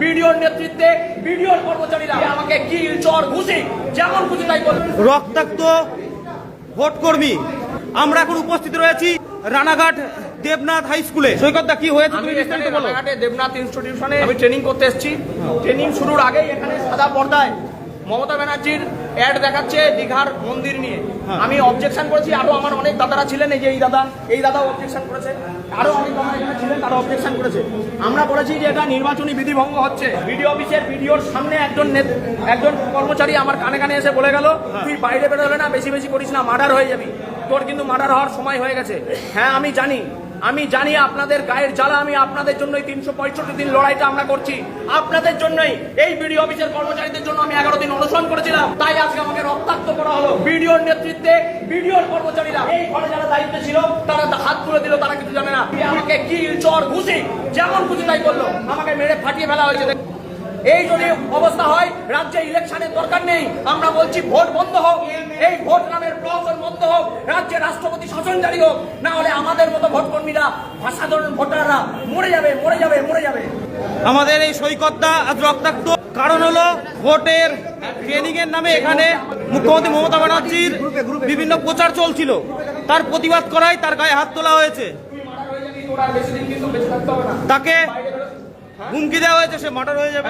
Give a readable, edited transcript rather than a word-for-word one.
বিডিওর নেতৃত্বে বিডিওর কর্মচারীরা আমাকে কিল চর ঘুষি যেমন খুশি তাই করল। রক্তাক্ত ভোট কর্মী আমরা এখন উপস্থিত রয়েছি রানাঘাট দেবনাথ হাই স্কুলে। সৈকতদা কি হয়েছে আমি এখানে রানাঘাটে দেবনাথ ইনস্টিটিউশনে আমি ট্রেনিং করতে এসেছি। ট্রেনিং শুরুর আগেই এখানে সাদা পর্দায় মমতা ব্যানার্জির অ্যাড দেখাচ্ছে দীঘার মন্দির নিয়ে। আমি অবজেকশন করেছি, আরো আমার অনেক দাদারা ছিলেন, এই যে এই দাদাও অবজেকশন করেছে, আরো অনেক দাদা এখানে ছিলেন তারা অবজেকশন করেছে। আমরা বলেছি যে এটা নির্বাচনী বিধি ভঙ্গ হচ্ছে। বিডিও অফিসের বিডিওর সামনে একজন কর্মচারী আমার কানে কানে এসে বলে গেল, তুই বাইরে বেরোলে না, বেশি বেশি করিস না, মার্ডার হয়ে যাবি, তোর কিন্তু মার্ডার হওয়ার সময় হয়ে গেছে। হ্যাঁ আমি জানি আপনাদের গায়ের জ্বালা, আমি আপনাদের জন্যই 365 দিন লড়াইটা আমরা করছি, আপনাদের জন্যই। এই বিডিও অফিসের কর্মচারীদের জন্য আমি 11 দিন অনশন করেছিলাম, তাই আজকে আমাকে রক্তাক্ত করা হলো। বিডিওর নেতৃত্বে বিডিওর কর্মচারীরা এই ঘরে যারা দায়িত্বে ছিল তারা হাত তুলে দিল, তারা কিছু জানে না। আমাকে কিল চর ঘুষি যেমন খুশি তাই করলো, আমাকে মেরে ফাটিয়ে ফেলা হয়েছে। এই যদি অবস্থা হয়, রাজ্যে ইলেকশনের দরকার নেই। আমরা বলছি ভোট বন্ধ হোক, এই ভোট নামের প্রহসন বন্ধ হোক, রাজ্যে রাষ্ট্রপতি শাসন জারি হোক, না হলে আমাদের মতো ভোট কর্মীরা, সাধারণ ভোটাররা মরে যাবে। আমাদের এই সৈকতদা আজ রক্তাক্ত কারণ হলো ভোটের ট্রেনিং এর নামে এখানে মুখ্যমন্ত্রী মমতা ব্যানার্জির বিভিন্ন প্রচার চলছিল, তার প্রতিবাদ করায় তার গায়ে হাত তোলা হয়েছে, তাকে হুমকি দেওয়া হয়েছে, সে মার্ডার হয়ে যাবে।